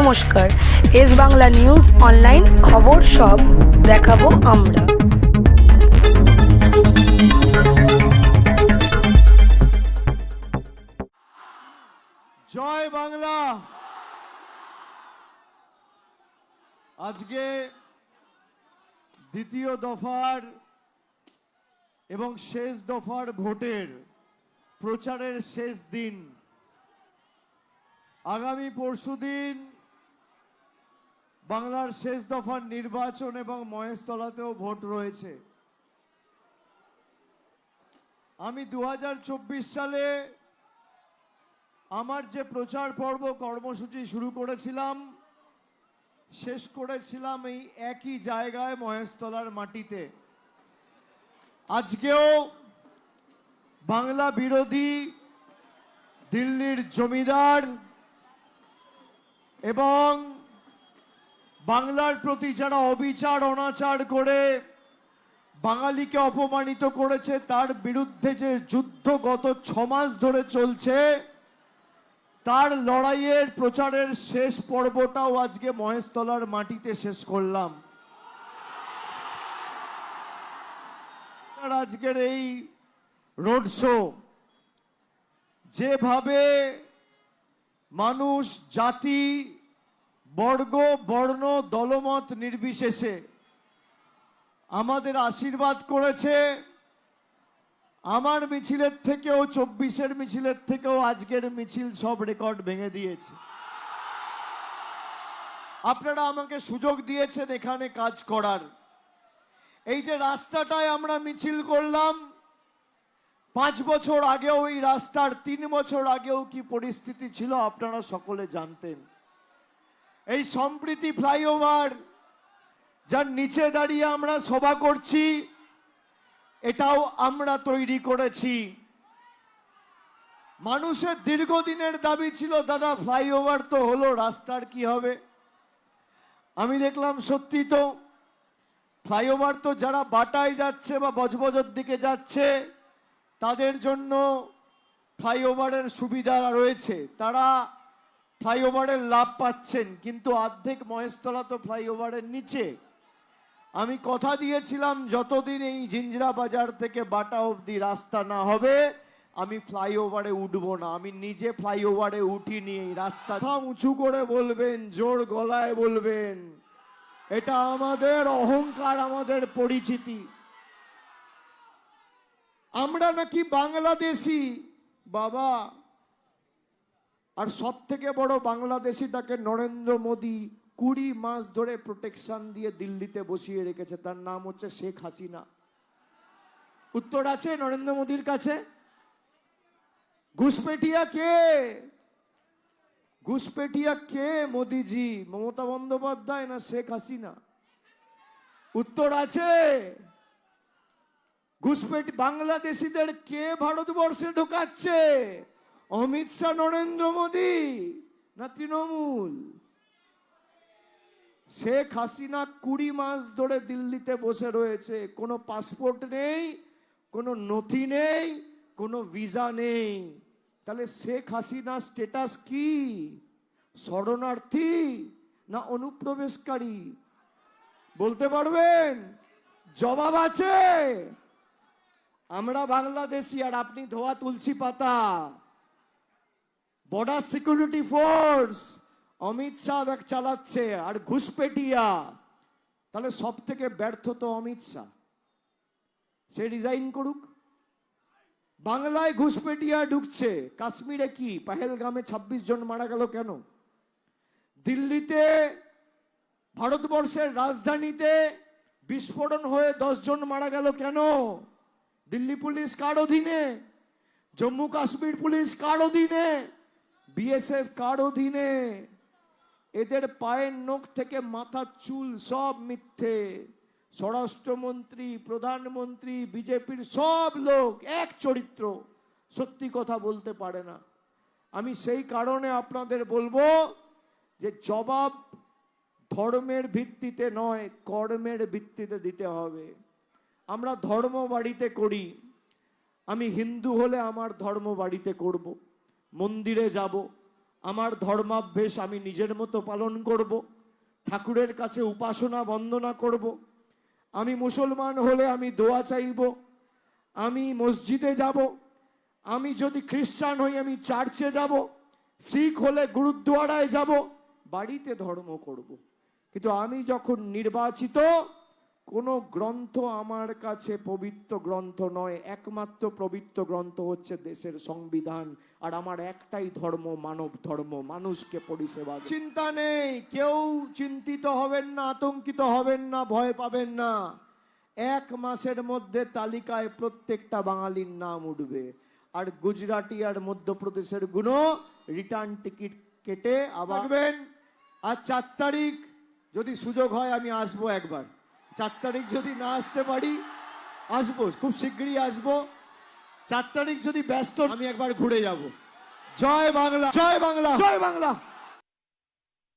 নমস্কার, S Bangla news online খবর সব দেখাবো আমরা। জয় বাংলা। আজকে দ্বিতীয় দফার এবং শেষ দফার ভোটের প্রচারের শেষ দিন। আগামী পরশুদিন বাংলার শেষ দফার নির্বাচন এবং মহেশতলাতেও ভোট রয়েছে। আমি 2024 সালে আমার যে প্রচার পর্ব কর্মসূচি শুরু করেছিলাম, শেষ করেছিলাম এই একই জায়গায় মহেশতলার মাটিতে। আজকেও বাংলা বিরোধী দিল্লির জমিদার এবং বাংলার প্রতি যারা অবিচার অনাচার করে বাঙালিকে অপমানিত করেছে, তার বিরুদ্ধে যে যুদ্ধ গত 6 মাস ধরে চলছে, তার লড়াইয়ের প্রচারের শেষ পর্বটাও আজকে মহেশতলার মাটিতে শেষ করলাম। আজকের এই রোড শো যেভাবে মানুষ জাতি বর্গ বর্ণ দলমত নির্বিশেষে আমাদের আশীর্বাদ করেছে, আমার মিছিলের থেকেও 24-এর মিছিলের থেকেও আজকের মিছিল সব রেকর্ড ভেঙে দিয়েছে। আপনারা আমাকে সুযোগ দিয়েছেন এখানে কাজ করার। এই যে রাস্তাটায় আমরা মিছিল করলাম, 5 বছর আগেও এই রাস্তার 3 বছর আগেও কি পরিস্থিতি ছিল আপনারা সকলে জানতেন। এই সম্প্রীতি ফ্লাইওভার যার নিচে দাঁড়িয়ে আমরা সভা করছি, এটাও আমরা তৈরি করেছি। মানুষের দীর্ঘদিনের দাবি ছিল, দাদা ফ্লাইওভার তো হলো, রাস্তার কি হবে? আমি দেখলাম সত্যি তো, ফ্লাইওভার তো যারা বাটায় যাচ্ছে বা বজবজের দিকে যাচ্ছে তাদের জন্য ফ্লাইওভারের সুবিধা রয়েছে, তারা ফ্লাইওভারের লাভ পাচ্ছেন, কিন্তু অর্ধেক মহেশতলা তো ফ্লাইওভারের নিচে। আমি কথা দিয়েছিলাম যতদিন এই জিঞ্জরা বাজার থেকে বাটা অবধি রাস্তা না হবে আমি ফ্লাইওভারে উঠবো না। আমি নিজে ফ্লাইওভারে উঠিনি। এই রাস্তা উঁচু করে বলবেন, জোর গলায় বলবেন, এটা আমাদের অহংকার, আমাদের পরিচিতি। আমরা নাকি বাংলাদেশি বাবা। আর সব থেকে বড় বাংলাদেশিটাকে নরেন্দ্র মোদী 20 মাস ধরে প্রোটেকশন দিয়ে দিল্লিতে বসিয়ে রেখেছে, তার নাম হচ্ছে শেখ হাসিনা। উত্তর আছে নরেন্দ্র মোদীর কাছে? ঘুষপেটিয়া কে? ঘুষপেটিয়া কে? মোদীজি, মমতা বন্দ্যোপাধ্যায় না শেখ হাসিনা? উত্তর আছে? ঘুষপেটি বাংলাদেশিদের কে ভারতবর্ষে ঢোকাচ্ছে? অমিত শাহ, নরেন্দ্র মোদী না তৃণমূল? শেখ হাসিনা 20 মাস ধরে দিল্লিতে বসে রয়েছে, কোনো পাসপোর্ট নেই, কোনো নথি নেই, কোনো ভিসা নেই। তাহলে শেখ হাসিনা স্ট্যাটাস কি? শরণার্থী না অনুপ্রবেশকারী? বলতে পারবেন? জবাব আছে? আমরা বাংলাদেশি আর আপনি ধোয়া তুলসী পাতা। Border security force Amit Shah চালাচ্ছে আর ঘুষপেটিয়া। তাহলে সব থেকে ব্যর্থ তো অমিত শাহ, সে রিজাইন করুক। বাংলায় ঘুষপেটিয়া ঢুকছে, কাশ্মীরে কি পহেলগামে 26 জন মারা গেল কেন? দিল্লিতে ভারতবর্ষের রাজধানীতে বিস্ফোরণ হয়ে 10 জন মারা গেল কেন? দিল্লি পুলিশ কার অধীনে? জম্মু কাশ্মীর পুলিশ কার অধীনে? বিএসএফ কার অধীনে? এদের পায়ের নখ থেকে মাথার চুল সব মিথ্যে। স্বরাষ্ট্রমন্ত্রী, প্রধানমন্ত্রী, বিজেপির সব লোক এক চরিত্র, সত্যি কথা বলতে পারে না। আমি সেই কারণে আপনাদের বলবো যে জবাব ধর্মের ভিত্তিতে নয়, কর্মের ভিত্তিতে দিতে হবে। আমরা ধর্ম বাড়িতে করি, আমি হিন্দু হলে আমার ধর্ম বাড়িতে করব, মন্দিরে যাব, আমার ধর্মাভ্যেস আমি নিজের মতো পালন করব, ঠাকুরের কাছে উপাসনা বন্দনা করব। আমি মুসলমান হলে আমি দোয়া চাইব, আমি মসজিদে যাব, আমি যদি খ্রিস্টান হই আমি চার্চে যাব, শিখ হলে গুরুদ্বারায় যাব, বাড়িতে ধর্ম করব। কিন্তু আমি যখন নির্বাচিত, কোনো গ্রন্থ আমার কাছে পবিত্র গ্রন্থ নয়, একমাত্র পবিত্র গ্রন্থ হচ্ছে দেশের সংবিধান। আর আমার একটাই ধর্ম, মানব ধর্ম, মানুষকে পরিষেবা। চিন্তা নেই, কেউ চিন্তিত হবেন না, আতঙ্কিত হবেন না, ভয় পাবেন না। 1 মাসের মধ্যে তালিকায় প্রত্যেকটা বাঙালির নাম উঠবে। আর গুজরাটি আর মধ্যপ্রদেশের গুলো রিটার্ন টিকিট কেটে আবার। আর 4 তারিখ যদি সুযোগ হয় আমি আসবো একবার। 4 তারিখ যদি না আসতে পারি, আসবো, খুব শীঘ্রই আসবো। 4 তারিখ যদি ব্যস্ত, আমি একবার ঘুরে যাব। জয় বাংলা, জয় বাংলা, জয় বাংলা।